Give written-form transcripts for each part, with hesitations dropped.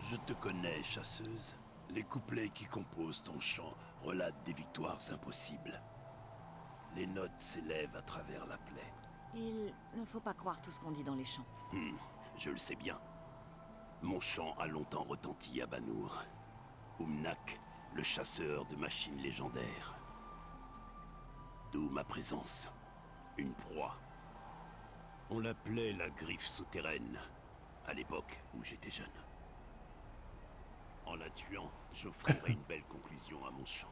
Je te connais, chasseuse. Les couplets qui composent ton chant relatent des victoires impossibles. Les notes s'élèvent à travers la plaie. Il ne faut pas croire tout ce qu'on dit dans les champs. Je le sais bien. Mon chant a longtemps retenti à Banour. Umnak, le chasseur de machines légendaires. D'où ma présence. Une proie. On l'appelait la griffe souterraine, à l'époque où j'étais jeune. En la tuant, j'offrirai une belle conclusion à mon chant.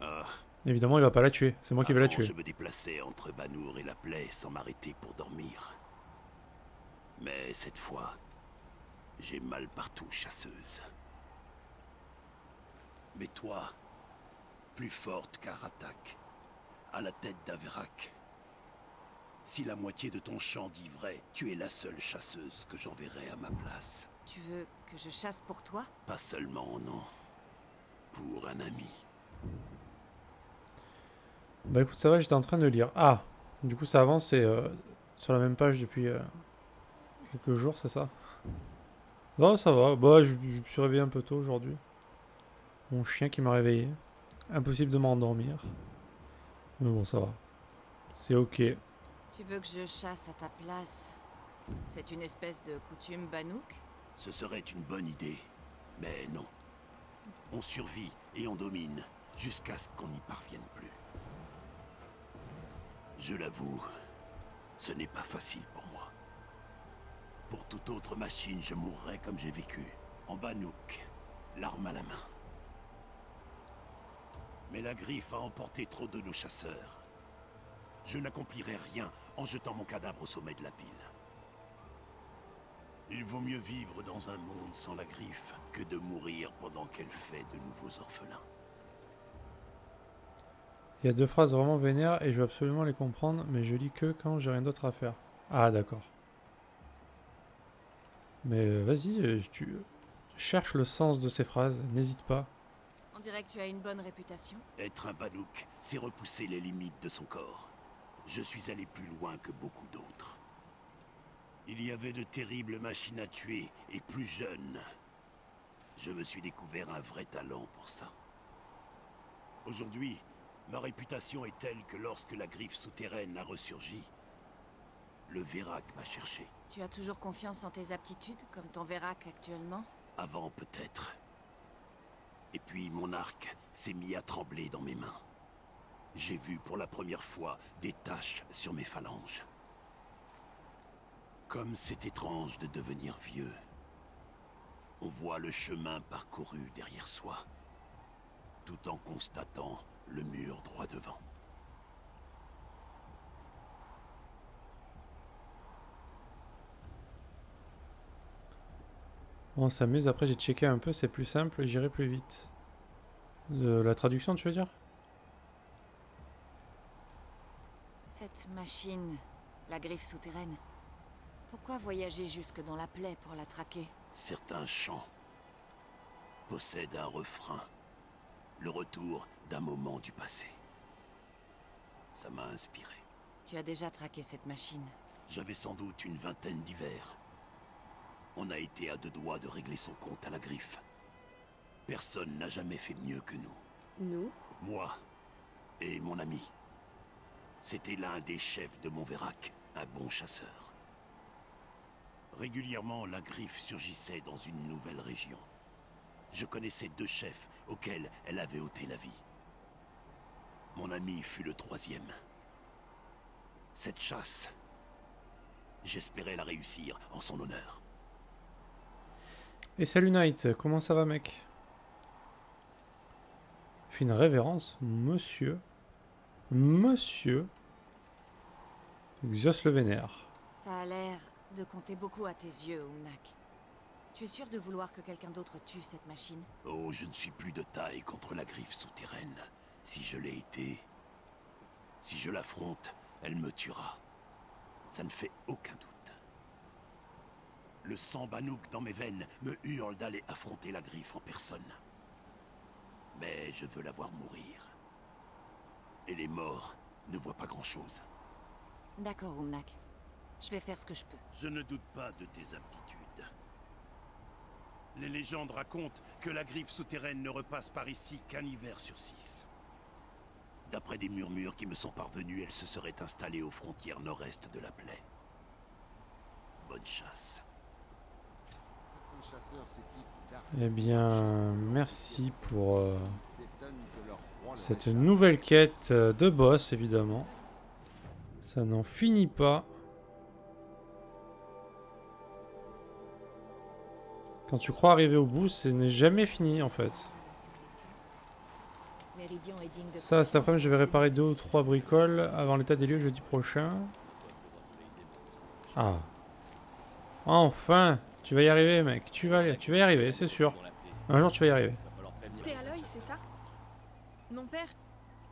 Ah, Évidemment, il va pas la tuer. C'est moi qui vais la avant, tuer. je me déplaçais entre Banour et la plaie sans m'arrêter pour dormir. Mais cette fois, j'ai mal partout, chasseuse. Mais toi, plus forte qu'Aratak, à la tête d'Averak. Si la moitié de ton chant dit vrai, tu es la seule chasseuse que j'enverrai à ma place. Tu veux que je chasse pour toi? Pas seulement, non. Pour un ami. Bah écoute, ça va, j'étais en train de lire. Ah, du coup ça avance, c'est sur la même page depuis quelques jours, c'est ça? Non, ça va. Bah, je me suis réveillé un peu tôt aujourd'hui. Mon chien qui m'a réveillé. Impossible de m'endormir. Mais bon, ça va. C'est ok. Tu veux que je chasse à ta place? C'est une espèce de coutume Banouk? Ce serait une bonne idée. Mais non. On survit et on domine, jusqu'à ce qu'on n'y parvienne plus. Je l'avoue, ce n'est pas facile pour moi. Pour toute autre machine, je mourrais comme j'ai vécu, en Banouk, l'arme à la main. Mais la griffe a emporté trop de nos chasseurs. Je n'accomplirai rien en jetant mon cadavre au sommet de la pile. Il vaut mieux vivre dans un monde sans la griffe que de mourir pendant qu'elle fait de nouveaux orphelins. Il y a deux phrases vraiment vénères et je veux absolument les comprendre, mais je lis que quand j'ai rien d'autre à faire. Ah, d'accord. Mais vas-y, tu cherches le sens de ces phrases, n'hésite pas. On dirait que tu as une bonne réputation. Être un Banouk, c'est repousser les limites de son corps. Je suis allé plus loin que beaucoup d'autres. Il y avait de terribles machines à tuer, et plus jeune, je me suis découvert un vrai talent pour ça. Aujourd'hui, ma réputation est telle que lorsque la griffe souterraine a ressurgi, le Vérac m'a cherché. Tu as toujours confiance en tes aptitudes, comme ton Vérac actuellement? Avant peut-être. Et puis mon arc s'est mis à trembler dans mes mains. J'ai vu pour la première fois des taches sur mes phalanges. Comme c'est étrange de devenir vieux. On voit le chemin parcouru derrière soi, tout en constatant le mur droit devant. On s'amuse, après j'ai checké un peu, c'est plus simple, j'irai plus vite. La traduction, tu veux dire? Cette machine, la griffe souterraine. Pourquoi voyager jusque dans la plaie pour la traquer? Certains chants possèdent un refrain, le retour d'un moment du passé. Ça m'a inspiré. Tu as déjà traqué cette machine. J'avais sans doute une vingtaine d'hivers. On a été à deux doigts de régler son compte à la griffe. Personne n'a jamais fait mieux que nous. Nous? Moi et mon ami. C'était l'un des chefs de Montvérac, un bon chasseur. Régulièrement, la griffe surgissait dans une nouvelle région. Je connaissais deux chefs auxquels elle avait ôté la vie. Mon ami fut le troisième. Cette chasse, j'espérais la réussir en son honneur. Et salut Knight, comment ça va mec? Fais une révérence, monsieur. Monsieur. Xios le vénère. Ça a l'air de compter beaucoup à tes yeux, Umnak. Tu es sûr de vouloir que quelqu'un d'autre tue cette machine? Oh, je ne suis plus de taille contre la griffe souterraine. Si je l'ai été, si je l'affronte, elle me tuera. Ça ne fait aucun doute. Le sang Banouk dans mes veines me hurle d'aller affronter la griffe en personne. Mais je veux la voir mourir. Et les morts ne voient pas grand-chose. D'accord, Umnak. Je vais faire ce que je peux. Je ne doute pas de tes aptitudes. Les légendes racontent que la griffe souterraine ne repasse par ici qu'un hiver sur 6. D'après des murmures qui me sont parvenus, elle se serait installée aux frontières nord-est de la plaie. Bonne chasse. Eh bien, merci pour cette nouvelle quête de boss, évidemment. Ça n'en finit pas. Quand tu crois arriver au bout, ce n'est jamais fini, en fait. Ça, cet après-midi, je vais réparer 2 ou 3 bricoles avant l'état des lieux jeudi prochain. Ah. Enfin, tu vas y arriver, mec. Tu vas y arriver, c'est sûr. Un jour, tu vas y arriver. T'es à l'œil, c'est ça? Mon père,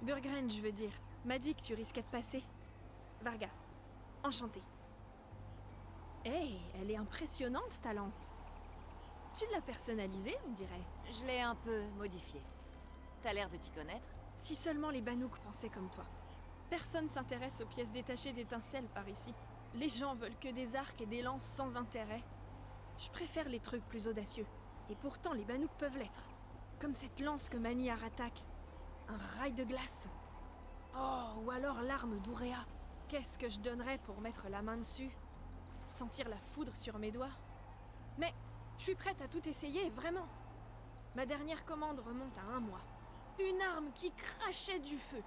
Burgren, je veux dire, m'a dit que tu risquais de passer. Varga, enchanté. Hey, elle est impressionnante, ta lance. Tu l'as personnalisée, on dirait. Je l'ai un peu modifié. T'as l'air de t'y connaître. Si seulement les Banouks pensaient comme toi. Personne s'intéresse aux pièces détachées d'étincelles par ici. Les gens veulent que des arcs et des lances sans intérêt. Je préfère les trucs plus audacieux. Et pourtant, les Banouks peuvent l'être. Comme cette lance que manie Aratak. Un rail de glace. Oh, ou alors l'arme d'Ourea. Qu'est-ce que je donnerais pour mettre la main dessus? Sentir la foudre sur mes doigts. Mais je suis prête à tout essayer, vraiment. Ma dernière commande remonte à 1 mois. Une arme qui crachait du feu.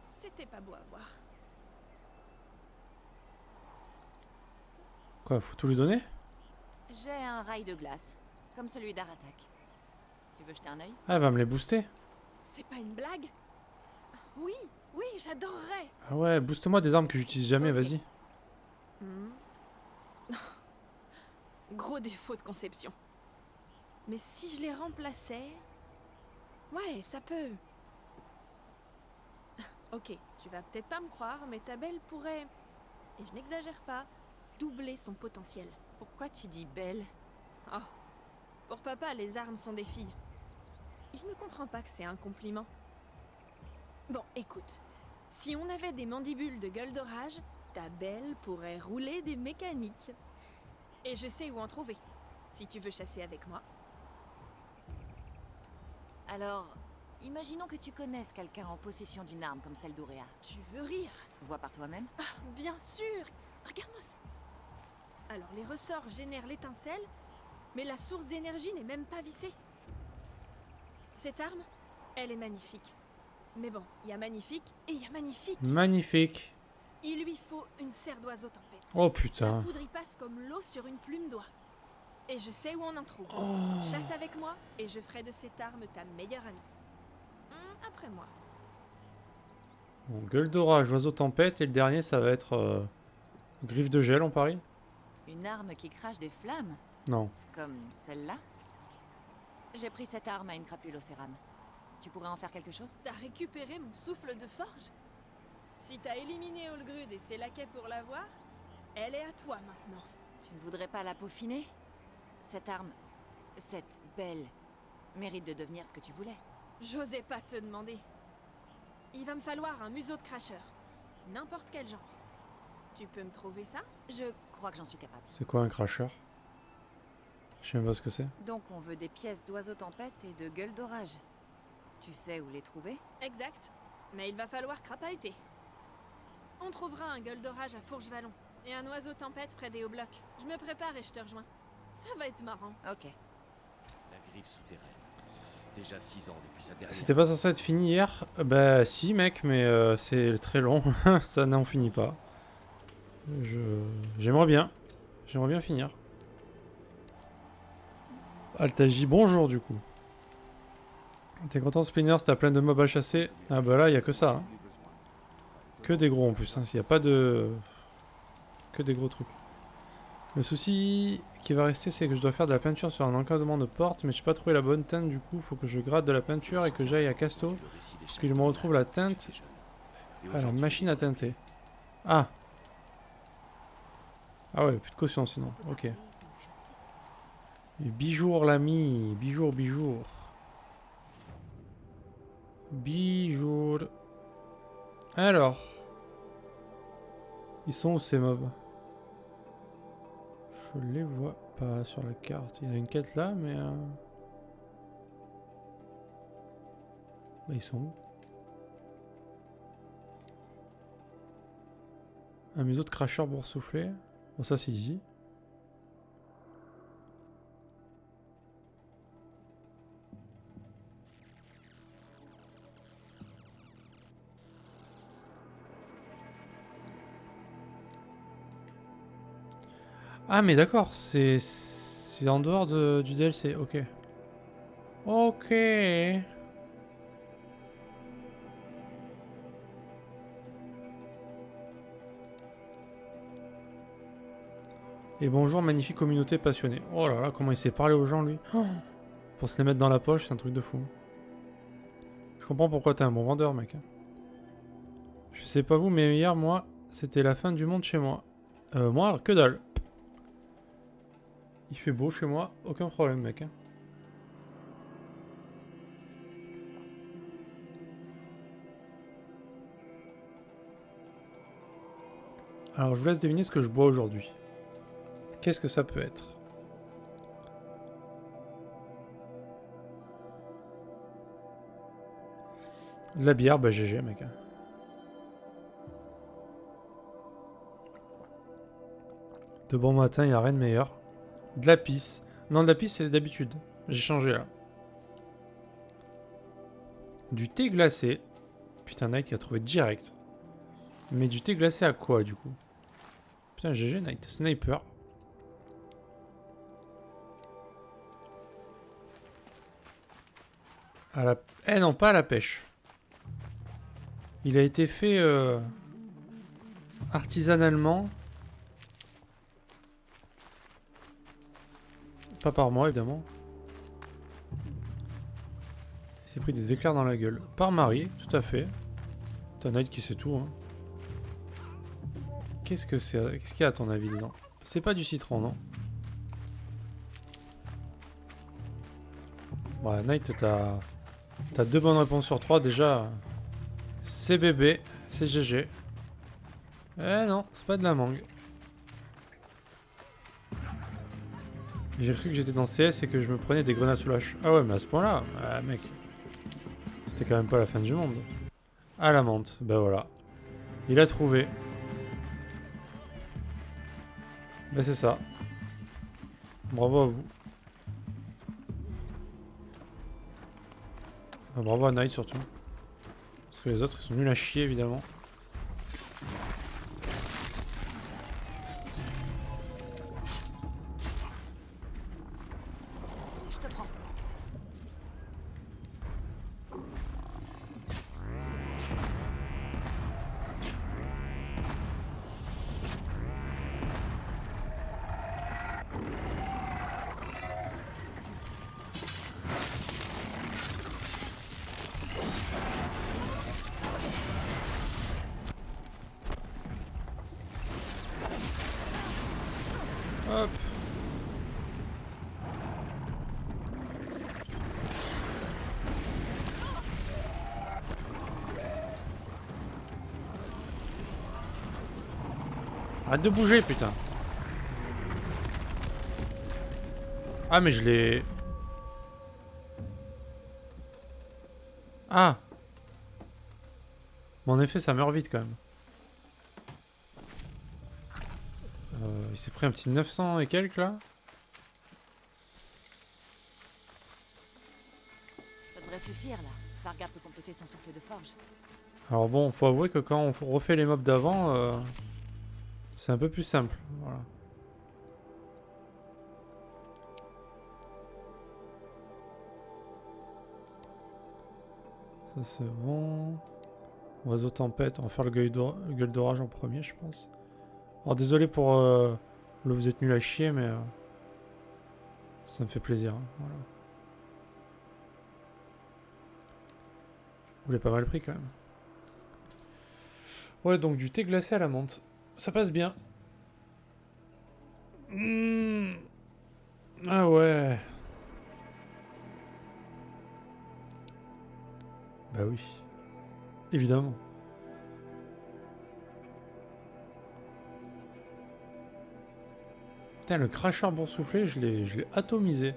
C'était pas beau à voir. Quoi, faut tout lui donner? J'ai un rail de glace, comme celui d'Aratak. Tu veux jeter un œil? Ah, elle va me les booster. C'est pas une blague? Oui, oui, j'adorerais. Ah ouais, booste-moi des armes que j'utilise jamais, Ok. vas-y. Gros défaut de conception. Mais si je les remplaçais... Ouais, ça peut. Ok, tu vas peut-être pas me croire, mais ta belle pourrait, et je n'exagère pas, doubler son potentiel. Pourquoi tu dis belle? Oh, pour papa, les armes sont des filles. Il ne comprend pas que c'est un compliment. Bon, écoute, si on avait des mandibules de gueule d'orage, ta belle pourrait rouler des mécaniques. Et je sais où en trouver, si tu veux chasser avec moi. Alors, imaginons que tu connaisses quelqu'un en possession d'une arme comme celle d'Ourea. Tu veux rire? Vois par toi-même. Bien sûr! Regarde-moi ça! Alors, les ressorts génèrent l'étincelle, mais la source d'énergie n'est même pas vissée. Cette arme, elle est magnifique. Mais bon, il y a magnifique et il y a magnifique. Magnifique. Il lui faut une serre d'oiseau tempête. Oh La putain. foudre y passe comme l'eau sur une plume d'oie. Et je sais où on en trouve. Oh. Chasse avec moi et je ferai de cette arme ta meilleure amie. Après moi. Bon, gueule d'orage, oiseau tempête, et le dernier, ça va être griffe de gel, on parie? Une arme qui crache des flammes, Non. comme celle-là. J'ai pris cette arme à une crapule au cérame. Tu pourrais en faire quelque chose? T'as récupéré mon souffle de forge? Si t'as éliminé Olgrud et ses laquais pour l'avoir, elle est à toi maintenant. Tu ne voudrais pas la peaufiner? Cette arme, cette belle, mérite de devenir ce que tu voulais. J'osais pas te demander. Il va me falloir un museau de cracheur. N'importe quel genre. Tu peux me trouver ça? Je crois que j'en suis capable. C'est quoi un cracheur? Je sais même pas ce que c'est. Donc on veut des pièces d'oiseau tempête et de gueule d'orage. Tu sais où les trouver? Exact. Mais il va falloir crapahuter. On trouvera un gueule d'orage à Fourche-Vallon et un oiseau tempête près des hauts blocs. Je me prépare et je te rejoins. Ça va être marrant. Ok. La griffe souterraine. Déjà 6 ans depuis sa dernière... C'était pas censé être fini hier? Bah si mec, mais c'est très long. Ça n'en finit pas. J'aimerais bien. J'aimerais bien finir. Altaji, bonjour du coup. T'es content Splinter, t'as plein de mobs à chasser? Ah bah là, y a que ça. Hein. Que des gros en plus, hein. Y a pas de... Que des gros trucs. Le souci qui va rester, c'est que je dois faire de la peinture sur un encadrement de porte, mais j'ai pas trouvé la bonne teinte, du coup, faut que je gratte de la peinture et que j'aille à Casto, puis je me retrouve la teinte à la machine à teinter. Ah! Ah ouais, plus de caution sinon, ok. Et bijour l'ami, bijour. Bijour. Alors. Ils sont où ces mobs? Je les vois pas sur la carte. Il y a une quête là, mais... Bah, ils sont où? Un museau de cracheur boursouflé. Bon, ça c'est easy. Ah mais d'accord, c'est en dehors du DLC, ok. Ok. Et bonjour magnifique communauté passionnée. Oh là là, comment il sait parler aux gens lui. Oh, pour se les mettre dans la poche, c'est un truc de fou. Je comprends pourquoi t'es un bon vendeur mec. Je sais pas vous, mais hier moi, c'était la fin du monde chez moi. Moi, que dalle. Il fait beau chez moi, aucun problème mec. Alors je vous laisse deviner ce que je bois aujourd'hui. Qu'est-ce que ça peut être? De la bière, bah GG mec. De bon matin, il n'y a rien de meilleur. De la pisse. Non, de la pisse c'est d'habitude. J'ai changé là. Du thé glacé. Putain, Knight qui a trouvé direct. Mais du thé glacé à quoi du coup? Putain, GG Knight. Sniper. À la... Eh non, pas à la pêche. Il a été fait artisanalement. Pas par moi, évidemment. Il s'est pris des éclairs dans la gueule. Par Marie, tout à fait. T'as Knight qui sait tout. Hein. Qu'est-ce que c'est? Qu'est-ce qu'il y a à ton avis dedans? C'est pas du citron, non? Ouais, Knight, t'as 2 bonnes réponses sur 3 déjà. C'est bébé, c'est GG. Eh non, c'est pas de la mangue. J'ai cru que j'étais dans CS et que je me prenais des grenades flash. Ah ouais, mais à ce point-là, mec. C'était quand même pas la fin du monde. Ah la menthe, bah voilà. Il a trouvé. Bah c'est ça. Bravo à vous. Bah, bravo à Knight surtout. Parce que les autres ils sont nuls à chier évidemment. Je te prends. Hop. Arrête de bouger, putain. Ah, mais je l'ai... Ah. Mais en effet, ça meurt vite, quand même. Il s'est pris un petit 900 et quelques, là. Ça devrait suffire là. Varga peut compléter son souffle de forge. Alors bon, faut avouer que quand on refait les mobs d'avant, c'est un peu plus simple. Voilà. Ça c'est bon. Oiseau tempête, on va faire le gueule d'orage en premier, je pense. Alors désolé pour là vous êtes nul à chier, mais ça me fait plaisir. Hein, voilà. Vous l'avez pas mal pris quand même. Ouais, donc du thé glacé à la menthe. Ça passe bien. Mmh. Ah ouais. Bah oui. Évidemment. Putain, le cracheur boursouflé, je l'ai atomisé.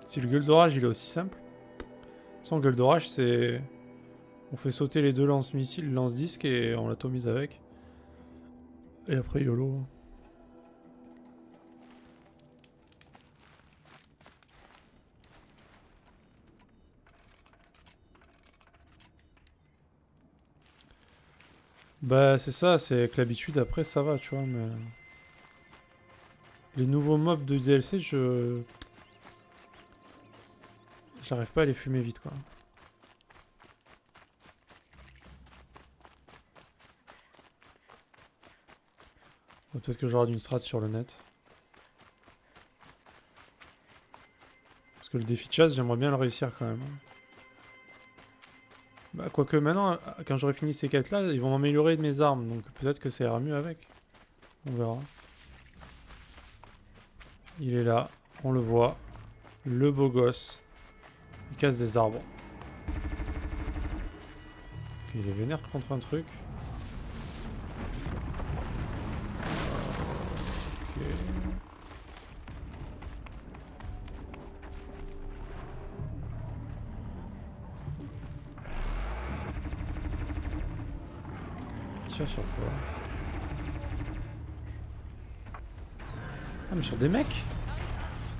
Si le gueule d'orage, il est aussi simple. Sans gueule d'orage, c'est... On fait sauter les deux lance-missiles, lance-disques et on l'atomise avec. Et après, YOLO. Bah c'est ça, c'est avec l'habitude après ça va tu vois mais... Les nouveaux mobs de DLC j'arrive pas à les fumer vite quoi. Bon, peut-être que j'aurai une strat sur le net. Parce que le défi de chasse j'aimerais bien le réussir quand même. Bah quoique maintenant, quand j'aurai fini ces quêtes là, ils vont m'améliorer mes armes, donc peut-être que ça ira mieux avec. On verra. Il est là, on le voit. Le beau gosse. Il casse des arbres. Ok, il est vénère contre un truc. Ok. Tiens sur quoi? Ah mais sur des mecs?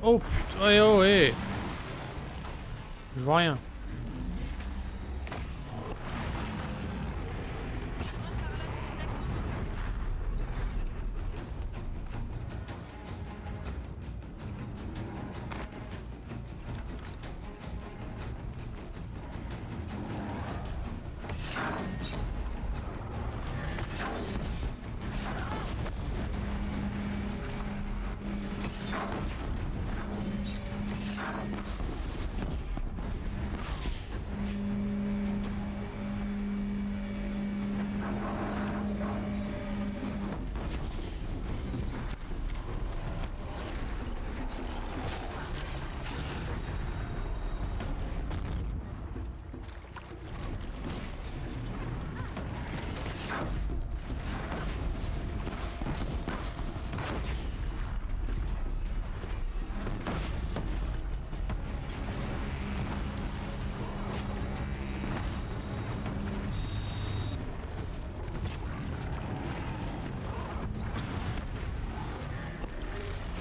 Oh putain, ouais, oh ouais. Je vois rien.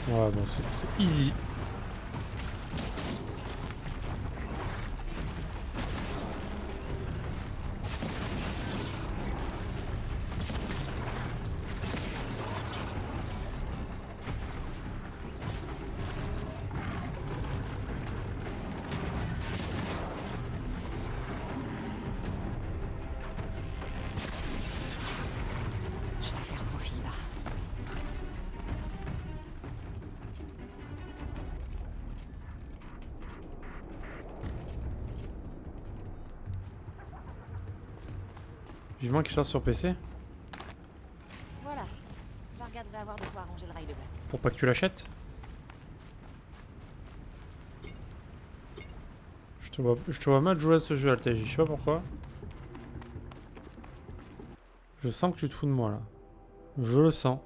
Ouais, bon, c'est easy. Je vais faire profil bas. Vivement qu'il sorte sur PC. Voilà. Varga devrait avoir de quoi arranger le rail de glace. Pour pas que tu l'achètes. Je te vois mal jouer à ce jeu, Altaï. Je sais pas pourquoi. Je sens que tu te fous de moi là. Je le sens.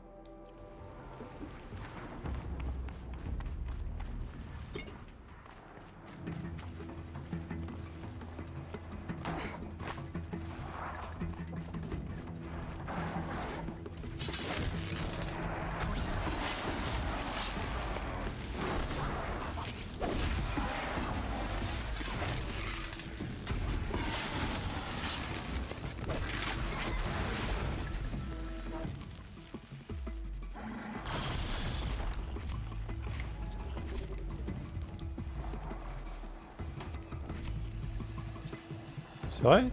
C'est vrai?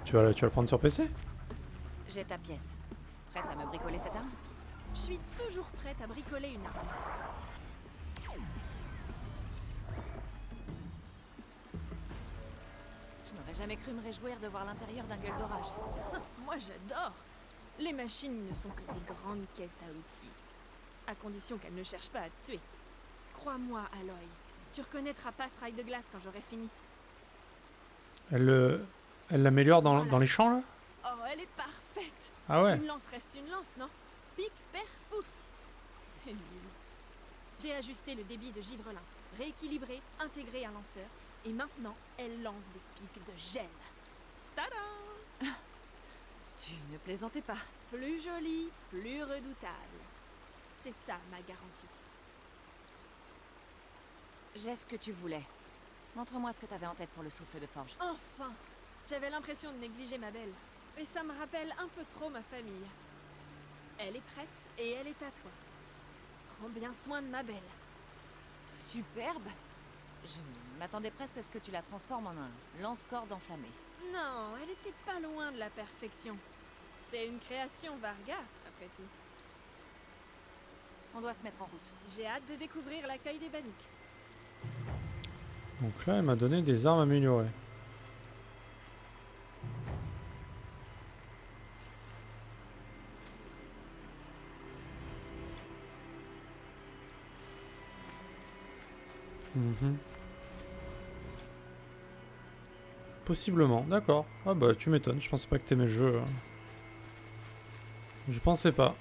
Tu vas le prendre sur PC? J'ai ta pièce. Prête à me bricoler cette arme? Je suis toujours prête à bricoler une arme. Je n'aurais jamais cru me réjouir de voir l'intérieur d'un gueule d'orage. Moi j'adore. Les machines ne sont que des grandes caisses à outils. À condition qu'elles ne cherchent pas à te tuer. Crois-moi, Aloy. Tu reconnaîtras pas ce rail de glace quand j'aurai fini. Elle Elle l'améliore dans Voilà. les champs là? Oh, elle est parfaite. Ah ouais. Une lance reste une lance, non? Pique, perce, pouf. C'est nul. J'ai ajusté le débit de givre lymphe, rééquilibré, intégré un lanceur, et maintenant, elle lance des pics de gel. Tada! Tu ne plaisantais pas. Plus jolie, plus redoutable. C'est ça ma garantie. J'ai ce que tu voulais. Montre-moi ce que t'avais en tête pour le souffle de forge. Enfin! J'avais l'impression de négliger ma belle. Et ça me rappelle un peu trop ma famille. Elle est prête et elle est à toi. Prends bien soin de ma belle. Superbe. Je m'attendais presque à ce que tu la transformes en un lance-corde enflammé. Non, elle était pas loin de la perfection. C'est une création Varga, après tout. On doit se mettre en route. J'ai hâte de découvrir l'accueil des Banouks. Donc là, elle m'a donné des armes améliorées. Mhm. Possiblement, d'accord. Ah bah tu m'étonnes, je pensais pas que t'aimais le jeu. Hein. Je pensais pas.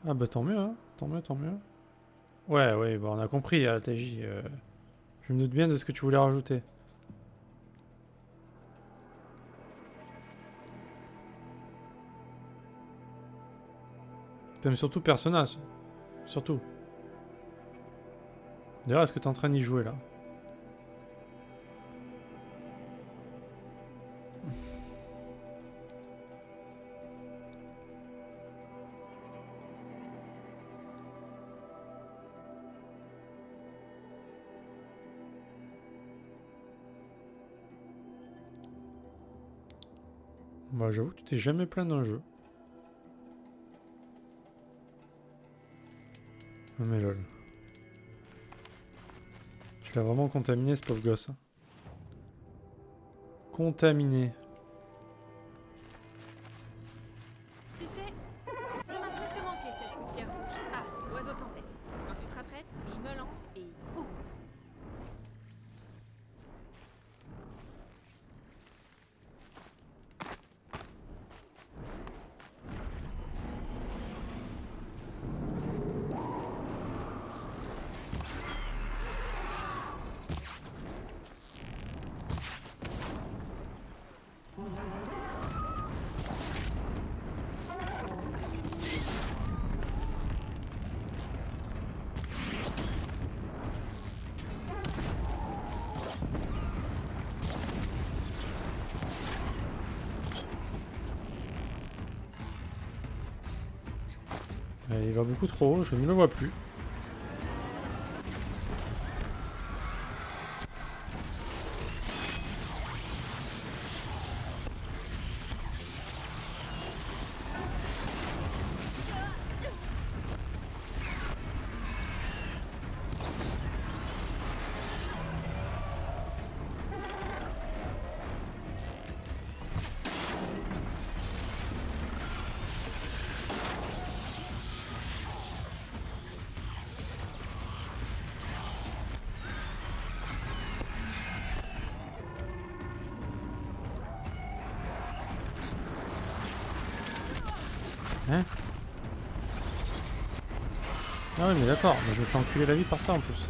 Ah bah tant mieux, hein. Tant mieux, tant mieux. Ouais, ouais, bah on a compris, Altaji. Je me doute bien de ce que tu voulais rajouter. T'aimes surtout Persona, surtout. D'ailleurs, est-ce que t'es en train d'y jouer là? Bah j'avoue que tu t'es jamais plaint d'un jeu. Oh, mais lol. Tu l'as vraiment contaminé ce pauvre gosse. Hein. Contaminé. Tu sais, ça m'a presque manqué cette poussière rouge. Ah, l'oiseau tempête. Quand tu seras prête, je me lance et boum. Il va beaucoup trop haut, je ne le vois plus. Hein? Ah ouais mais d'accord, mais je me fais enculer la vie par ça en plus.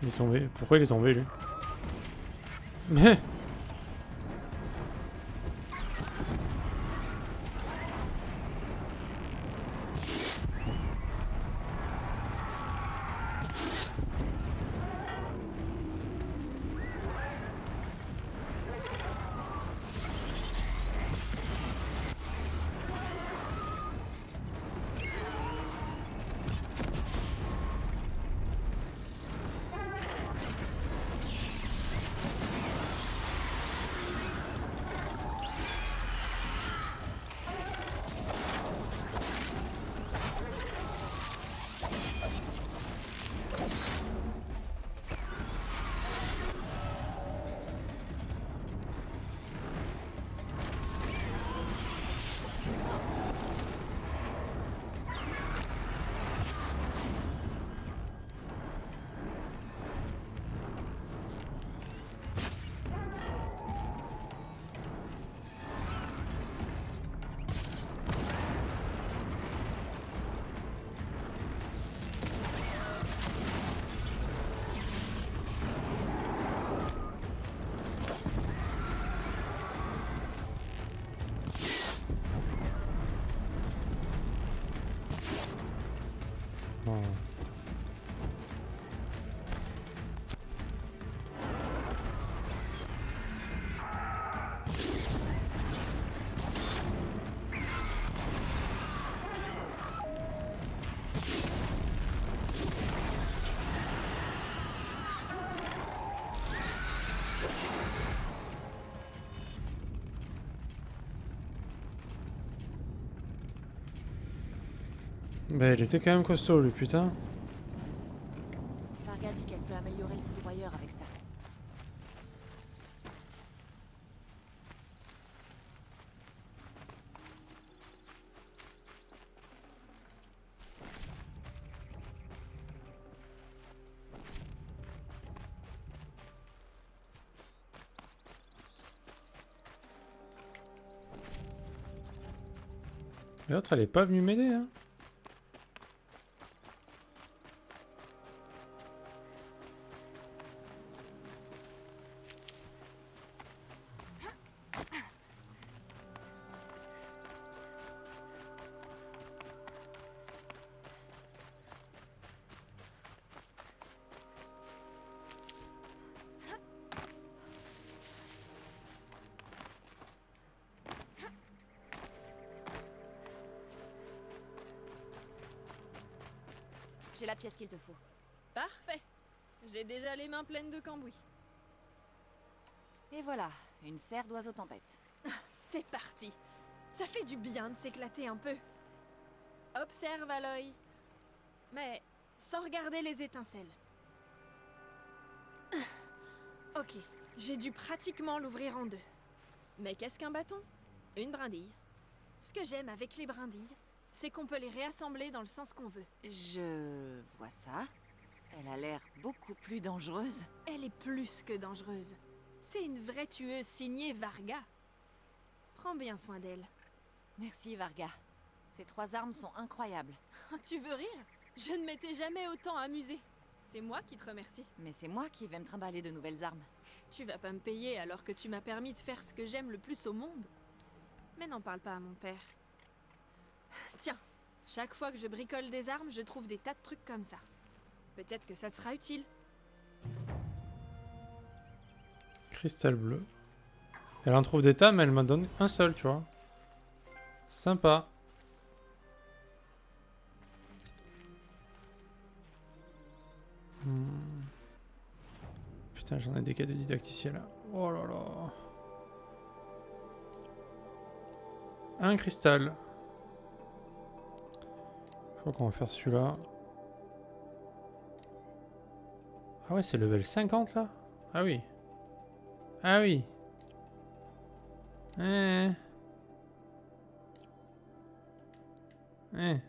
Il est tombé. Pourquoi il est tombé lui? Mais... Oh. Bah il était quand même costaud lui, putain. Varga dit qu'elle peut améliorer le foudroyeur avec ça. L'autre elle est pas venue m'aider hein. J'ai la pièce qu'il te faut. Parfait. J'ai déjà les mains pleines de cambouis. Et voilà, une serre d'oiseau tempête. C'est parti. Ça fait du bien de s'éclater un peu. Observe à l'œil. Mais sans regarder les étincelles. Ok, j'ai dû pratiquement l'ouvrir en deux. Mais qu'est-ce qu'un bâton? Une brindille. Ce que j'aime avec les brindilles, c'est qu'on peut les réassembler dans le sens qu'on veut. Je vois ça. Elle a l'air beaucoup plus dangereuse. Elle est plus que dangereuse. C'est une vraie tueuse signée Varga. Prends bien soin d'elle. Merci Varga. Ces 3 armes sont incroyables. Tu veux rire? Je ne m'étais jamais autant amusée. C'est moi qui te remercie. Mais c'est moi qui vais me trimballer de nouvelles armes. Tu vas pas me payer alors que tu m'as permis de faire ce que j'aime le plus au monde. Mais n'en parle pas à mon père. Tiens, chaque fois que je bricole des armes, je trouve des tas de trucs comme ça. Peut-être que ça te sera utile. Cristal bleu. Elle en trouve des tas mais elle m'en donne un seul tu vois. Sympa. Putain j'en ai des cas de didacticiel là. Oh là là. Un cristal. Je crois qu'on va faire celui-là. Ah ouais, c'est level 50 là? Ah oui. Ah oui. Eh. Eh.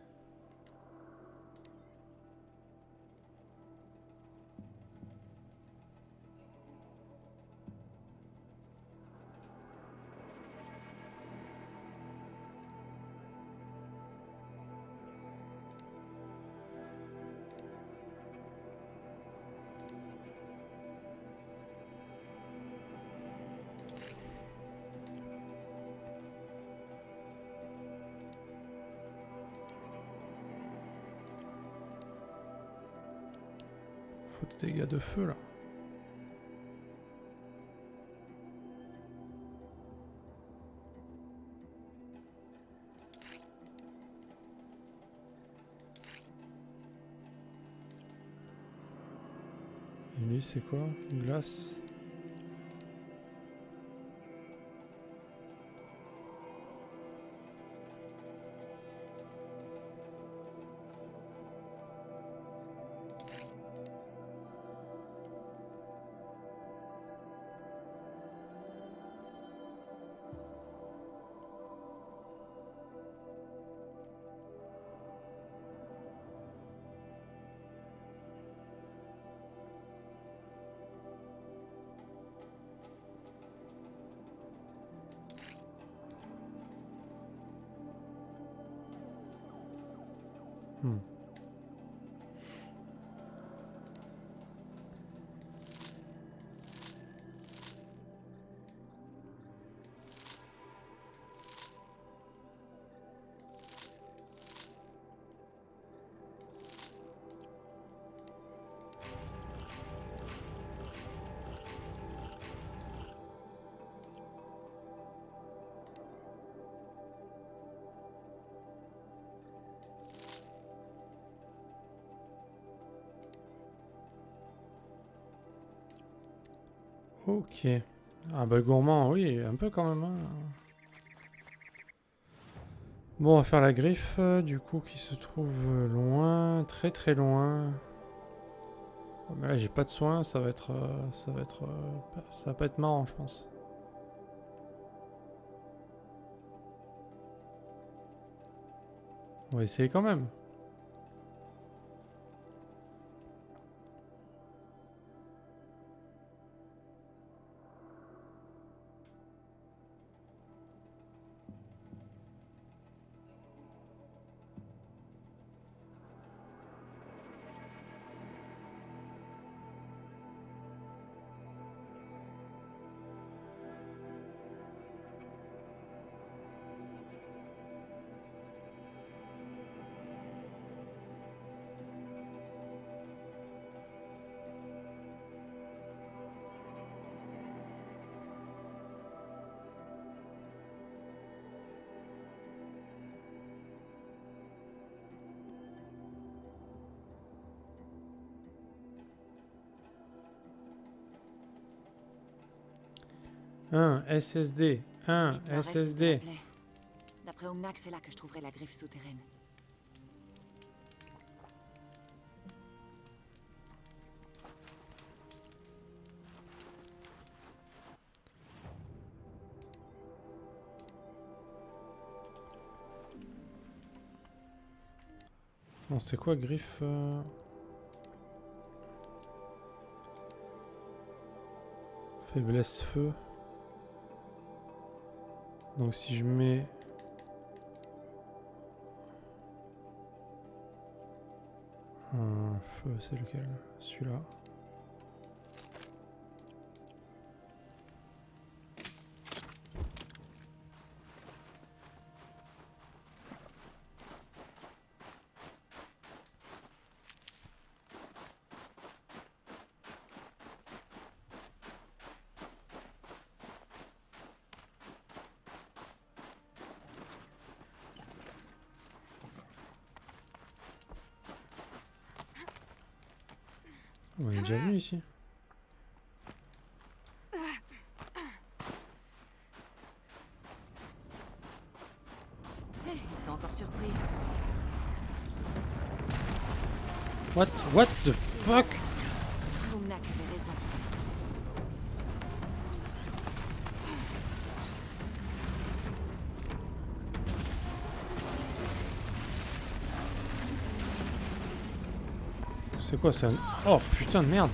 Faut des dégâts de feu là. Et lui c'est quoi? Une glace? Hmm. Ok. Ah bah gourmand, oui, un peu quand même. Hein. Bon, on va faire la griffe, du coup, qui se trouve loin, très très loin. Oh, mais là, j'ai pas de soins, ça va pas être marrant, je pense. On va essayer quand même. Un SSD, un Et le reste de la SSD. plaie. D'après Omnac, c'est là que je trouverai la griffe souterraine. Bon, c'est quoi griffe Faiblesse feu. Donc si je mets... un feu, c'est lequel? Celui-là. On est déjà venu ici. Hé, ils sont encore surpris. What the fuck? Omnac avait raison. C'est quoi, c'est un... Oh putain de merde.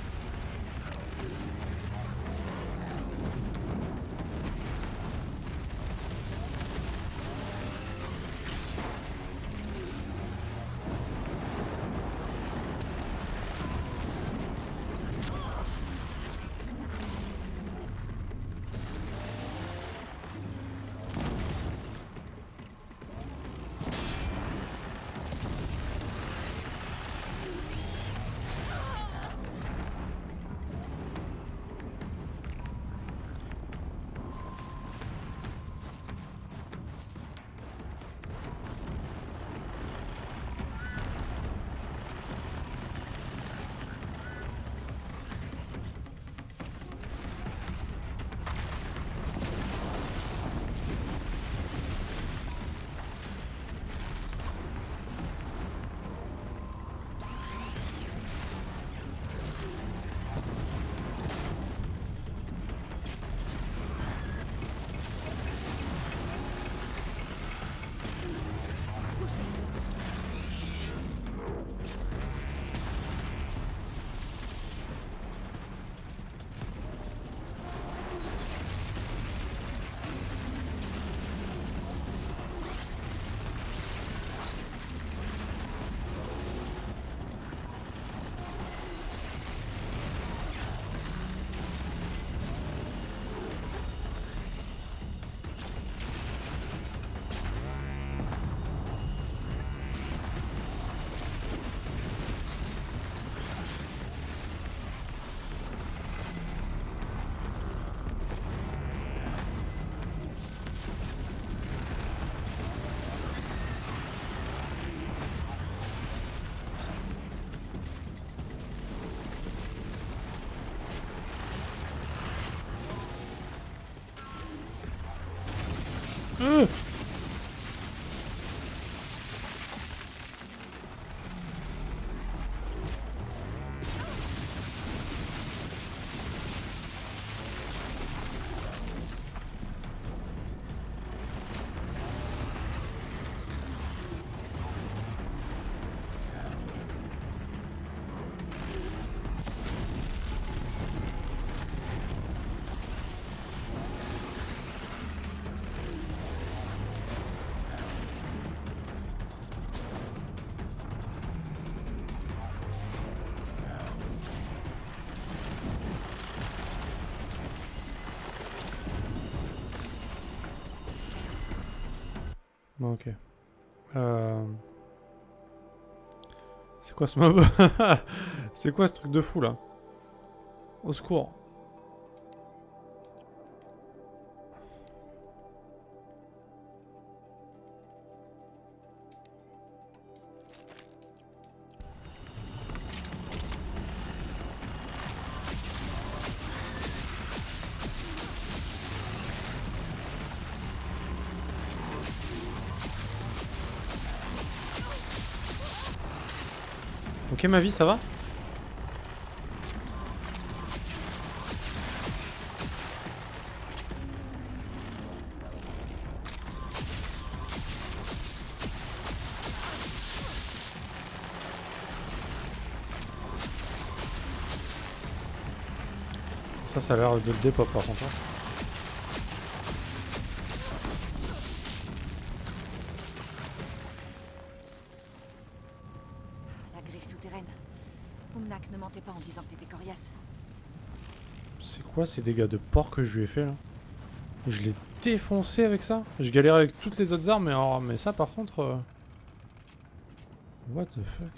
Bon, ok. C'est quoi ce mob? C'est quoi ce truc de fou là? Au secours. Ok, ma vie, ça va? Ça a l'air de le dépop par contre. La griffe souterraine. Umnak ne mentait pas en disant que t'étais coriace. C'est quoi ces dégâts de porc que je lui ai fait là? Je l'ai défoncé avec ça? Je galère avec toutes les autres armes, mais ça par contre... What the fuck?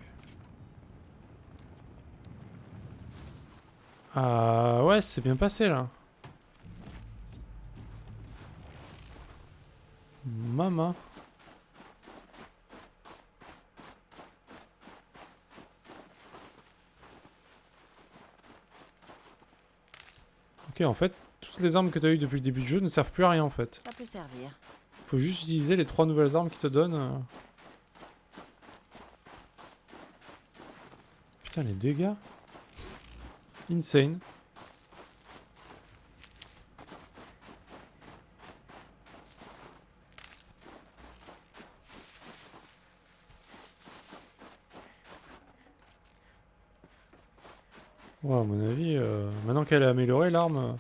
Ah ouais, c'est bien passé là. Mama. Ok, en fait, toutes les armes que tu as eues depuis le début du jeu ne servent plus à rien en fait. Ça peut servir. Faut juste utiliser les 3 nouvelles armes qu'ils te donnent. Putain, les dégâts. Insane. Ouais, à mon avis, maintenant qu'elle est améliorée, l'arme,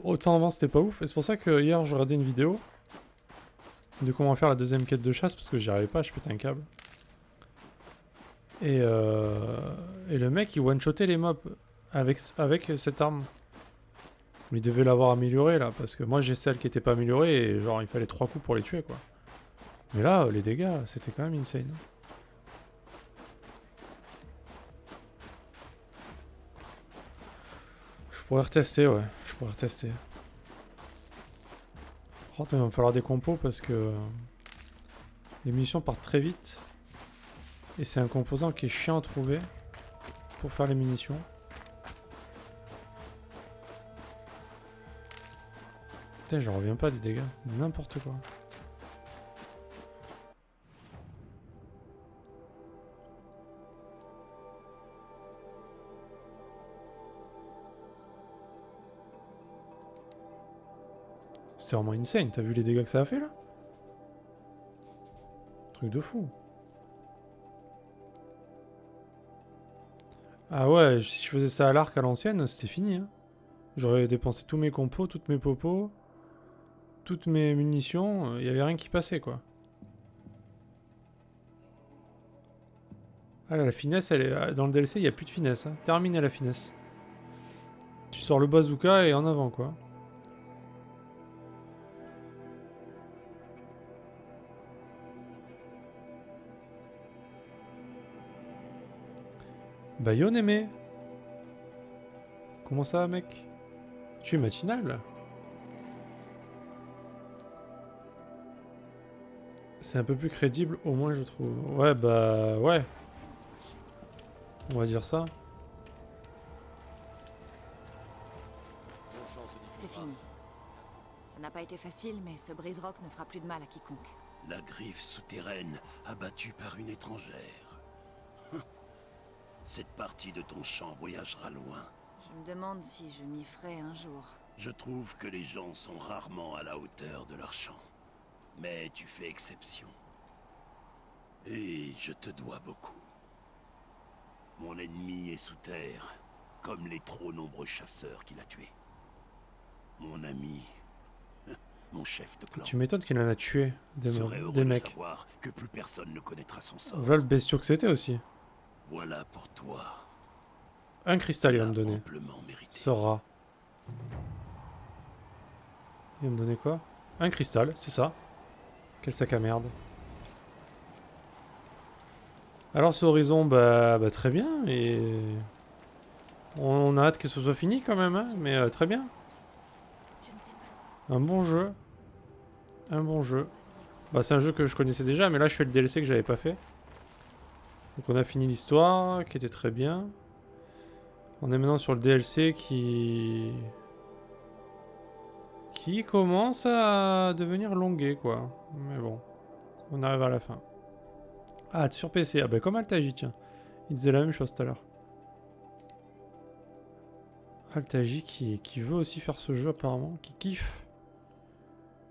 autant avant c'était pas ouf. Et c'est pour ça que hier je regardais une vidéo de comment faire la deuxième quête de chasse parce que j'y arrivais pas, je pétais un câble. Et le mec il one-shotait les mobs avec cette arme. Il devait l'avoir améliorée là parce que moi j'ai celle qui était pas améliorée et genre il fallait 3 coups pour les tuer quoi. Mais là, les dégâts c'était quand même insane. Je pourrais retester, ouais. Je pourrais retester. Oh, il va me falloir des compos parce que les munitions partent très vite. Et c'est un composant qui est chiant à trouver pour faire les munitions. Putain, j'en reviens pas des dégâts. N'importe quoi. C'est vraiment insane, t'as vu les dégâts que ça a fait là? Truc de fou. Ah ouais, si je faisais ça à l'arc à l'ancienne, c'était fini. Hein. J'aurais dépensé tous mes compos, toutes mes popos, toutes mes munitions, il y avait rien qui passait quoi. Ah là, la finesse, elle est... dans le DLC, il n'y a plus de finesse. Hein. Terminé la finesse. Tu sors le bazooka et en avant quoi. Bayonne aimé. Comment ça, mec? Tu es matinal? C'est un peu plus crédible, au moins, je trouve. Ouais, bah, ouais. On va dire ça. C'est fini. Ça n'a pas été facile, mais ce brise-roc ne fera plus de mal à quiconque. La griffe souterraine abattue par une étrangère. Cette partie de ton champ voyagera loin. Je me demande si je m'y ferai un jour. Je trouve que les gens sont rarement à la hauteur de leur champ. Mais tu fais exception. Et je te dois beaucoup. Mon ennemi est sous terre, comme les trop nombreux chasseurs qu'il a tués. Mon ami, mon chef de clan. Tu m'étonnes qu'il en a tué Serait heureux des de mecs. savoir que plus personne ne connaîtra son sort. Voilà le bestiau que c'était aussi. Voilà pour toi. Un cristal, il va Tu me l'as donner. amplement mérité. Ce rat. Il va me donner quoi? Un cristal, c'est ça. Quel sac à merde. Alors ce horizon, bah très bien, et on a hâte que ce soit fini quand même, hein, mais très bien. Un bon jeu. Un bon jeu. Bah c'est un jeu que je connaissais déjà, mais là je fais le DLC que j'avais pas fait. Donc on a fini l'histoire, qui était très bien. On est maintenant sur le DLC qui commence à devenir longué, quoi. Mais bon, on arrive à la fin. Ah, sur PC. Ah bah comme Altaji, tiens. Il disait la même chose tout à l'heure. Altaji qui veut aussi faire ce jeu apparemment, qui kiffe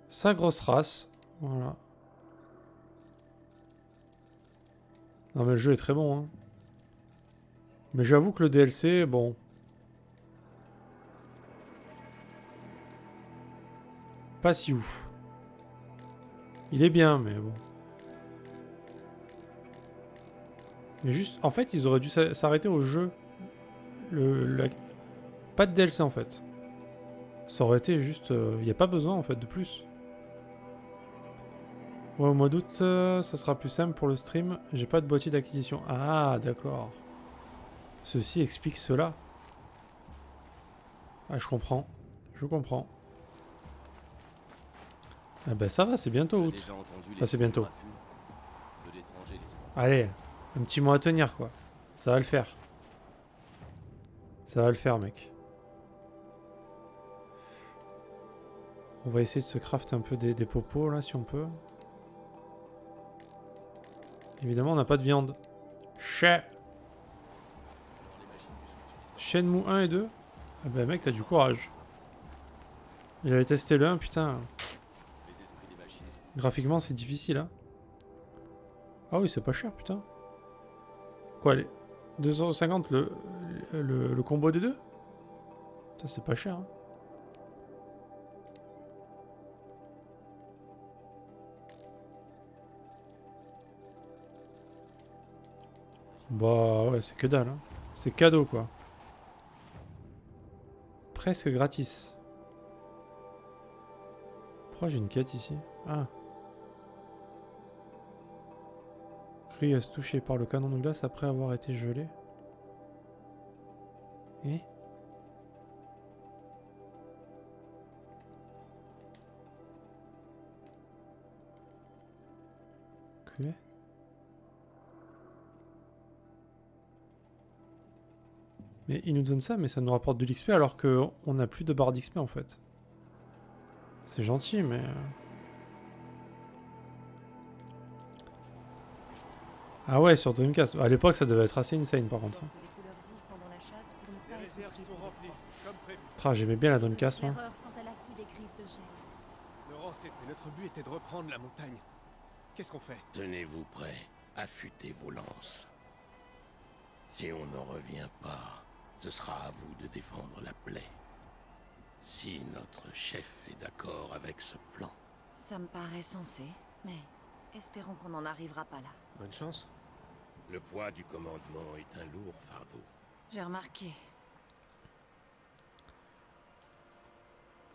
sa grosse race. Voilà. Non mais le jeu est très bon, hein. Mais j'avoue que le DLC, bon... Pas si ouf. Il est bien, mais bon. Mais juste, en fait, ils auraient dû s'arrêter au jeu. Pas de DLC en fait. Ça aurait été juste... Il n'y a pas besoin en fait de plus. Ouais, au mois d'août, ça sera plus simple pour le stream. J'ai pas de boîtier d'acquisition. Ah, d'accord. Ceci explique cela. Ah, je comprends. Je comprends. Ah bah ça va, c'est bientôt août. Ah, c'est bientôt. Allez, un petit mois à tenir, quoi. Ça va le faire. Ça va le faire, mec. On va essayer de se craft un peu des popos, là, si on peut. Évidemment, on n'a pas de viande. Shenmue 1 et 2. Ah bah, mec, t'as du courage. J'avais testé le 1, putain. Graphiquement, c'est difficile, hein. Ah oui, c'est pas cher, putain. Quoi, les 250 le combo des deux? Putain, c'est pas cher, hein. Bah ouais, c'est que dalle, hein. C'est cadeau, quoi. Presque gratis. Pourquoi j'ai une quête ici? Ah. Krios touché par le canon de glace après avoir été gelé. Et que mais il nous donne ça, mais ça nous rapporte de l'XP alors qu'on n'a plus de barre d'XP en fait. C'est gentil, mais... Ah ouais, sur Dreamcast. À l'époque, ça devait être assez insane par contre. Ah, j'aimais bien la Dreamcast, moi. Notre but était de reprendre la montagne. Qu'est-ce qu'on fait? Tenez-vous prêts, affûtez vos lances. Si on n'en revient pas, ce sera à vous de défendre la plaie. Si notre chef est d'accord avec ce plan. Ça me paraît sensé, mais espérons qu'on n'en arrivera pas là. Bonne chance. Le poids du commandement est un lourd fardeau. J'ai remarqué.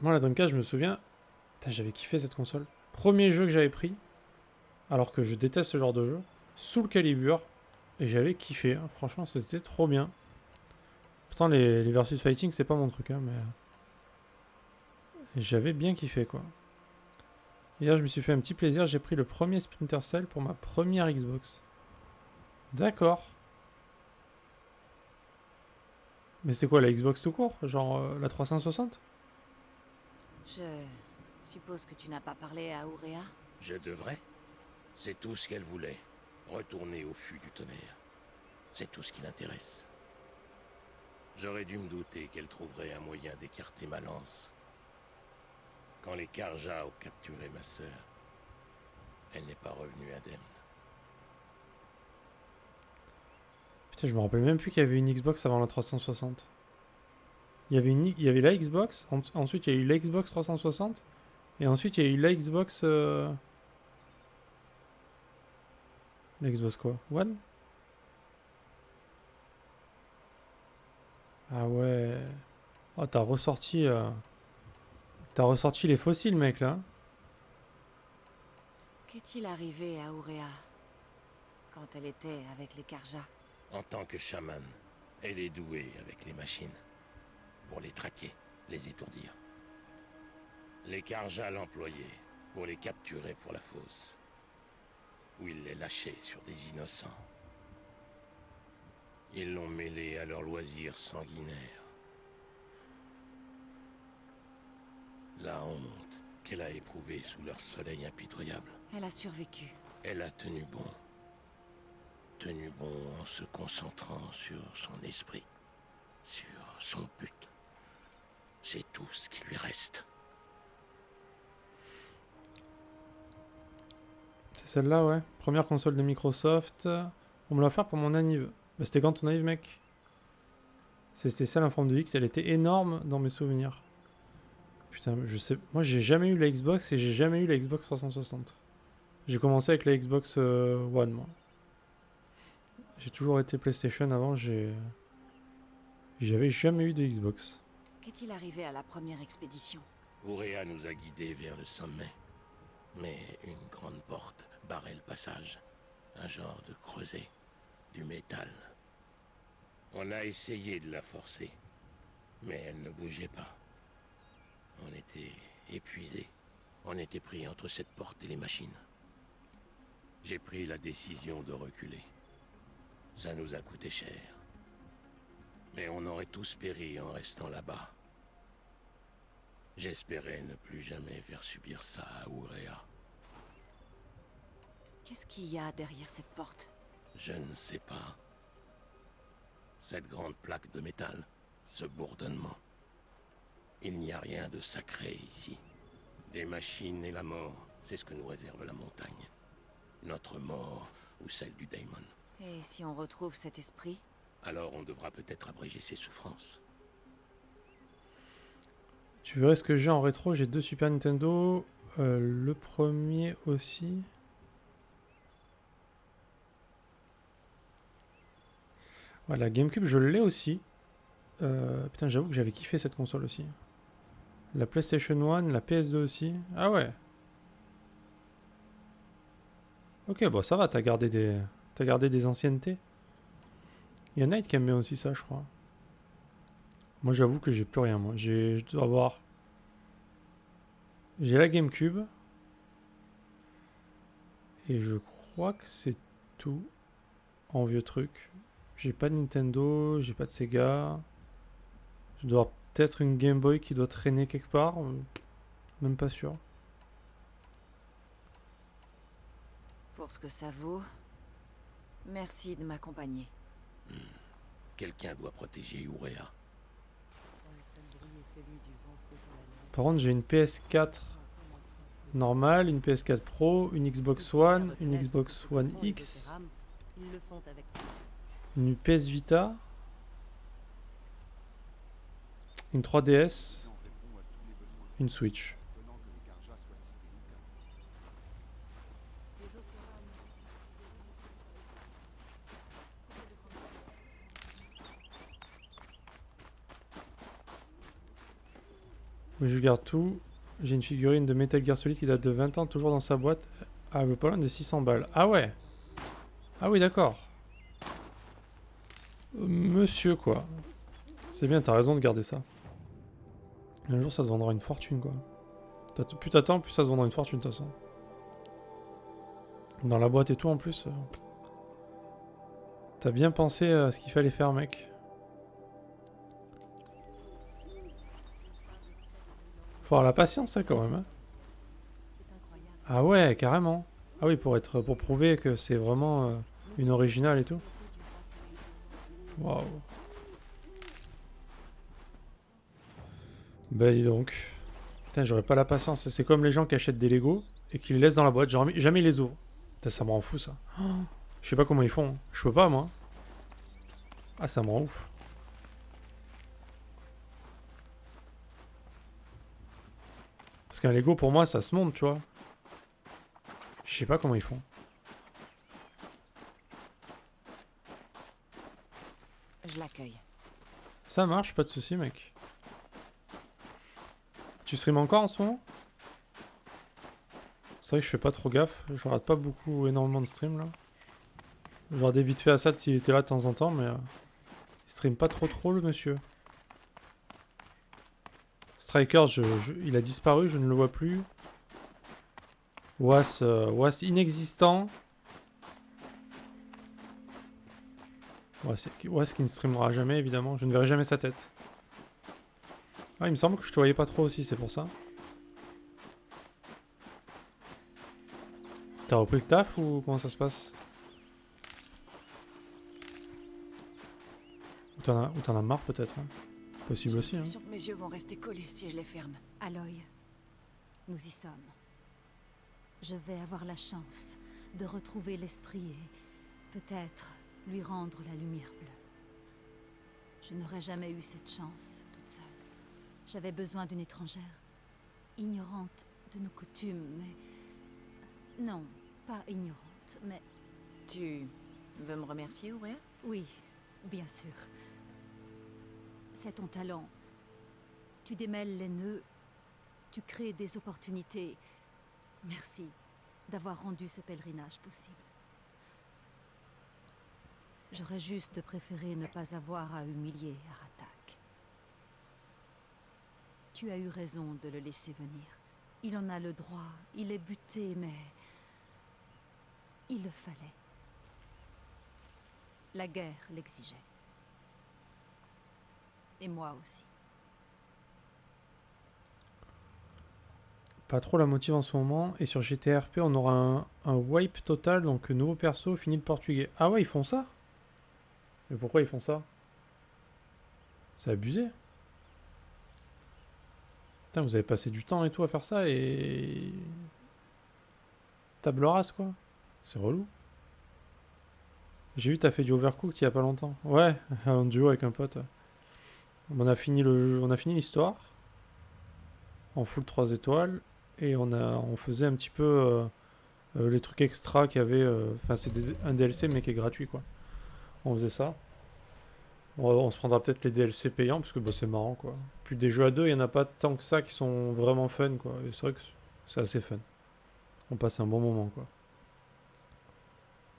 Moi, la Dreamcast, je me souviens... Putain, j'avais kiffé cette console. Premier jeu que j'avais pris, alors que je déteste ce genre de jeu, Soul Calibur, et j'avais kiffé. Hein. Franchement, c'était trop bien. Pourtant, les versus fighting, c'est pas mon truc, hein, mais... J'avais bien kiffé, quoi. Hier, je me suis fait un petit plaisir. J'ai pris le premier Splinter Cell pour ma première Xbox. D'accord. Mais c'est quoi, la Xbox tout court? Genre la 360? Je Suppose que tu n'as pas parlé à Ourea? Je devrais. C'est tout ce qu'elle voulait. Retourner au fût du tonnerre. C'est tout ce qui l'intéresse. J'aurais dû me douter qu'elle trouverait un moyen d'écarter ma lance. Quand les Karja ont capturé ma sœur, elle n'est pas revenue indemne. Putain, je me rappelle même plus qu'il y avait une Xbox avant la 360. Il y avait la Xbox, ensuite il y a eu la Xbox 360, et ensuite il y a eu la Xbox... La Xbox quoi? One? Ah ouais... Oh, t'as ressorti les fossiles, mec, là. Qu'est-il arrivé à Ourea quand elle était avec les Karja? En tant que chaman, elle est douée avec les machines. Pour les traquer, les étourdir. Les Karja l'employaient pour les capturer pour la fosse. Où ils les lâchaient sur des innocents. Ils l'ont mêlée à leurs loisirs sanguinaires. La honte qu'elle a éprouvée sous leur soleil impitoyable. Elle a survécu. Elle a tenu bon. Tenu bon en se concentrant sur son esprit. Sur son but. C'est tout ce qui lui reste. C'est celle-là, ouais. Première console de Microsoft. On me l'a offert pour mon anniv. Bah, c'était quand ton anniv, mec? C'était celle en forme de X. Elle était énorme dans mes souvenirs. Putain, je sais... Moi, j'ai jamais eu la Xbox et j'ai jamais eu la Xbox 360. J'ai commencé avec la Xbox One, moi. J'ai toujours été PlayStation avant, j'avais jamais eu de Xbox. Qu'est-il arrivé à la première expédition? Ourea nous a guidés vers le sommet. Mais une grande porte barrait le passage. Un genre de creuset. Du métal. On a essayé de la forcer. Mais elle ne bougeait pas. On était épuisés. On était pris entre cette porte et les machines. J'ai pris la décision de reculer. Ça nous a coûté cher. Mais on aurait tous péri en restant là-bas. J'espérais ne plus jamais faire subir ça à Ourea. Qu'est-ce qu'il y a derrière cette porte? Je ne sais pas. Cette grande plaque de métal, ce bourdonnement. Il n'y a rien de sacré ici. Des machines et la mort, c'est ce que nous réserve la montagne. Notre mort ou celle du Daemon. Et si on retrouve cet esprit? Alors on devra peut-être abréger ses souffrances. Tu verrais ce que j'ai en rétro. J'ai 2 Super Nintendo. Le premier aussi. Voilà, GameCube, je l'ai aussi. Putain, j'avoue que j'avais kiffé cette console aussi. La PlayStation 1, la PS2 aussi. Ah ouais. Ok, bon, ça va, t'as gardé des anciennetés. Il y a Knight qui aime bien aussi ça, je crois. Moi, j'avoue que j'ai plus rien, moi. Je dois avoir... J'ai la GameCube. Et je crois que c'est tout en vieux truc. J'ai pas de Nintendo, j'ai pas de Sega. Je dois avoir peut-être une Game Boy qui doit traîner quelque part. Même pas sûr. Pour ce que ça vaut, merci de m'accompagner. Quelqu'un doit protéger Ourea. Par contre, j'ai une PS4 normale, une PS4 Pro, une Xbox One, une Xbox One X, une PS Vita, une 3DS, une Switch. Oui, je garde tout. J'ai une figurine de Metal Gear Solid qui date de 20 ans, toujours dans sa boîte. Ah, pas loin de 600 balles. Ah ouais. Ah oui, d'accord. Monsieur, quoi. C'est bien, t'as raison de garder ça. Un jour, ça se vendra une fortune, quoi. Plus t'attends, plus ça se vendra une fortune, de toute façon. Dans la boîte et tout, en plus. T'as bien pensé à ce qu'il fallait faire, mec. Faut avoir la patience, ça, quand même, hein. Ah ouais, carrément. Ah oui, pour prouver que c'est vraiment une originale et tout. Waouh. Bah dis donc. Putain, j'aurais pas la patience. C'est comme les gens qui achètent des Lego et qui les laissent dans la boîte. Genre, jamais ils les ouvrent. Putain, ça me rend fou ça. Oh, je sais pas comment ils font, hein. Je peux pas moi. Ah, ça me rend ouf. Parce qu'un Lego pour moi ça se monte, tu vois. Je sais pas comment ils font. Je l'accueille. Ça marche, pas de soucis mec. Tu stream encore en ce moment? C'est vrai que je fais pas trop gaffe. Je rate pas énormément de stream là. Je regardais vite fait Assad s'il était là de temps en temps, mais il stream pas trop le monsieur. Striker, il a disparu, je ne le vois plus. Was inexistant. Was qui ne streamera jamais, évidemment. Je ne verrai jamais sa tête. Ah, il me semble que je te voyais pas trop aussi, c'est pour ça. T'as repris le taf ou comment ça se passe? Ou t'en as marre peut-être, hein. Possible aussi, hein. J'ai l'impression que mes yeux vont rester collés si je les ferme. Aloy, nous y sommes. Je vais avoir la chance de retrouver l'esprit et peut-être lui rendre la lumière bleue. Je n'aurais jamais eu cette chance toute seule. J'avais besoin d'une étrangère, ignorante de nos coutumes, mais... Non, pas ignorante, mais... Tu veux me remercier, Ourea? Oui, bien sûr. C'est ton talent. Tu démêles les nœuds, tu crées des opportunités. Merci d'avoir rendu ce pèlerinage possible. J'aurais juste préféré ne pas avoir à humilier Aratak. Tu as eu raison de le laisser venir. Il en a le droit, il est buté, mais... il le fallait. La guerre l'exigeait. Et moi aussi. Pas trop la motive en ce moment. Et sur GTRP, on aura un wipe total. Donc, nouveau perso, fini le portugais. Ah ouais, ils font ça? Mais pourquoi ils font ça? C'est abusé. Putain, vous avez passé du temps et tout à faire ça et... Table rase, quoi. C'est relou. J'ai vu, t'as fait du Overcooked il y a pas longtemps. Ouais, en duo avec un pote. On a fini l'histoire. En full 3 étoiles. Et on faisait un petit peu les trucs extra qu'il y avait. Enfin, c'est un DLC mais qui est gratuit, quoi. On faisait ça. On se prendra peut-être les DLC payants parce que bah, c'est marrant, quoi. Puis des jeux à deux, il n'y en a pas tant que ça qui sont vraiment fun, quoi. Et c'est vrai que c'est assez fun. On passe un bon moment, quoi.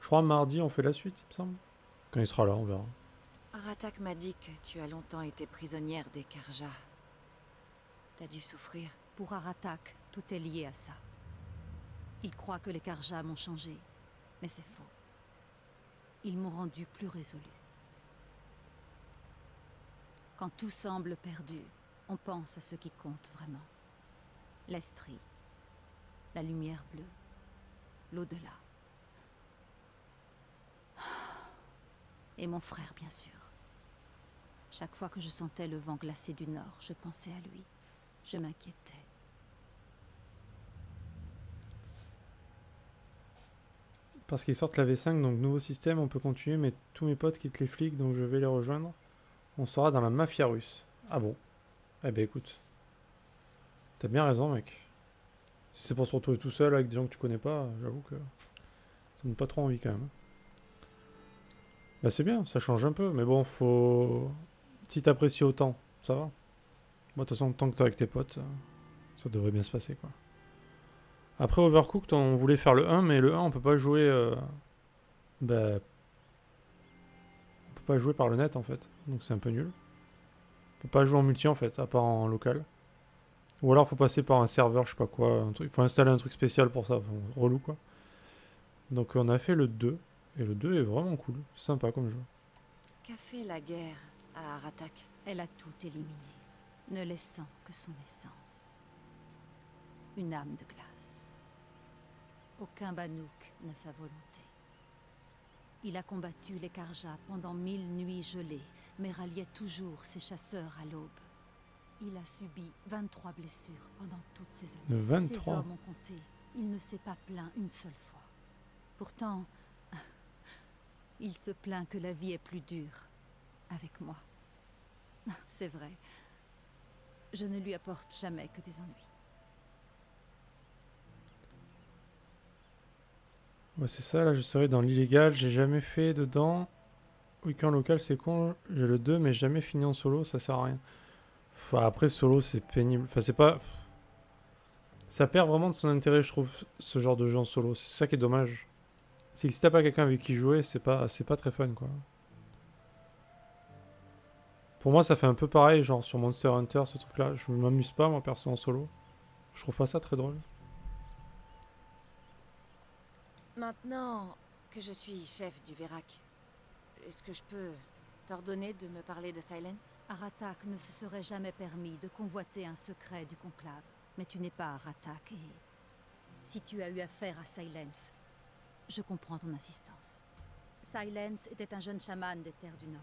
Je crois mardi, on fait la suite, il me semble. Quand il sera là, on verra. Aratak m'a dit que tu as longtemps été prisonnière des Karja. T'as dû souffrir. Pour Aratak, tout est lié à ça. Il croit que les Karja m'ont changé, mais c'est faux. Ils m'ont rendu plus résolu. Quand tout semble perdu, on pense à ce qui compte vraiment. L'esprit, la lumière bleue, l'au-delà. Et mon frère, bien sûr. Chaque fois que je sentais le vent glacé du nord, je pensais à lui. Je m'inquiétais. Parce qu'ils sortent la V5, donc nouveau système, on peut continuer, mais tous mes potes quittent les flics, donc je vais les rejoindre. On sera dans la mafia russe. Ah bon? Eh ben écoute. T'as bien raison, mec. Si c'est pour se retrouver tout seul avec des gens que tu connais pas, j'avoue que ça me donne pas trop envie quand même. Bah c'est bien, ça change un peu, mais bon, faut... Si t'apprécies autant, ça va. Bon, de toute façon, tant que t'es avec tes potes, ça devrait bien se passer, quoi. Après Overcooked, on voulait faire le 1, mais le 1, on peut pas jouer... Bah... On peut pas jouer par le net, en fait. Donc c'est un peu nul. On peut pas jouer en multi, en fait, à part en local. Ou alors, faut passer par un serveur, je sais pas quoi. Un truc... Faut installer un truc spécial pour ça. Enfin, relou, quoi. Donc on a fait le 2. Et le 2 est vraiment cool. Sympa comme jeu. Qu'a fait la guerre à Aratak? Elle a tout éliminé, ne laissant que son essence. Une âme de glace. Aucun Banouk n'a sa volonté. Il a combattu les Karja pendant 1000 nuits gelées, mais ralliait toujours ses chasseurs à l'aube. Il a subi 23 blessures pendant toutes ces années. Ses 23. hommes ont compté. Il ne s'est pas plaint une seule fois. Pourtant, il se plaint que la vie est plus dure avec moi. C'est vrai. Je ne lui apporte jamais que des ennuis. Ouais, c'est ça, là je serai dans l'illégal, j'ai jamais fait dedans. Week-end local c'est con, j'ai le 2 mais jamais fini en solo, ça sert à rien. Enfin, après solo c'est pénible, enfin c'est pas... Ça perd vraiment de son intérêt je trouve, ce genre de jeu en solo, c'est ça qui est dommage. C'est que si t'as pas quelqu'un avec qui jouer, c'est pas très fun quoi. Pour moi ça fait un peu pareil, genre sur Monster Hunter, ce truc là, je m'amuse pas moi perso en solo. Je trouve pas ça très drôle. Maintenant que je suis chef du Verac, est-ce que je peux t'ordonner de me parler de Silence? Aratak ne se serait jamais permis de convoiter un secret du conclave. Mais tu n'es pas Aratak et... Si tu as eu affaire à Silence, je comprends ton insistance. Silence était un jeune chaman des terres du Nord.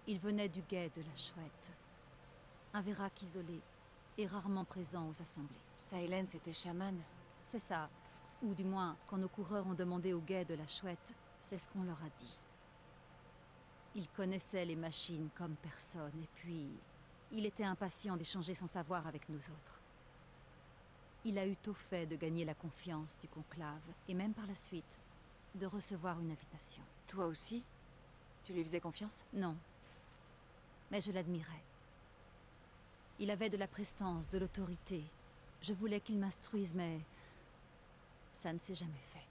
Il venait du guet de la Chouette. Un Verac isolé et rarement présent aux assemblées. Silence était chaman. C'est ça. Ou du moins, quand nos coureurs ont demandé au guet de la Chouette, c'est ce qu'on leur a dit. Il connaissait les machines comme personne, et puis... il était impatient d'échanger son savoir avec nous autres. Il a eu tôt fait de gagner la confiance du conclave, et même par la suite, de recevoir une invitation. Toi aussi? Tu lui faisais confiance? Non. Mais je l'admirais. Il avait de la prestance, de l'autorité. Je voulais qu'il m'instruise, mais... ça ne s'est jamais fait.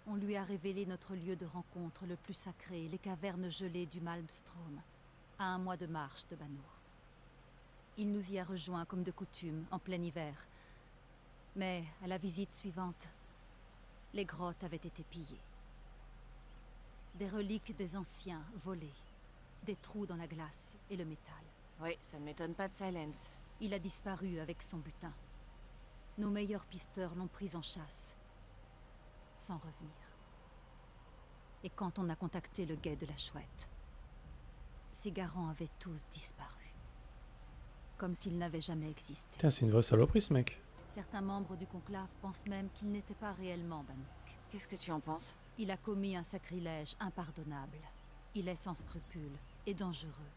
On lui a révélé notre lieu de rencontre le plus sacré, les cavernes gelées du Malmstrom, à 1 mois de marche de Banour. Il nous y a rejoints comme de coutume, en plein hiver. Mais à la visite suivante, les grottes avaient été pillées. Des reliques des anciens volées, des trous dans la glace et le métal. Oui, ça ne m'étonne pas de Silence. Il a disparu avec son butin. Nos meilleurs pisteurs l'ont pris en chasse, sans revenir. Et quand on a contacté le guet de la Chouette, ses garants avaient tous disparu. Comme s'ils n'avaient jamais existé. Putain, c'est une vraie saloperie ce mec. Certains membres du conclave pensent même qu'il n'était pas réellement Banouk. Qu'est-ce que tu en penses? Il a commis un sacrilège impardonnable. Il est sans scrupules et dangereux.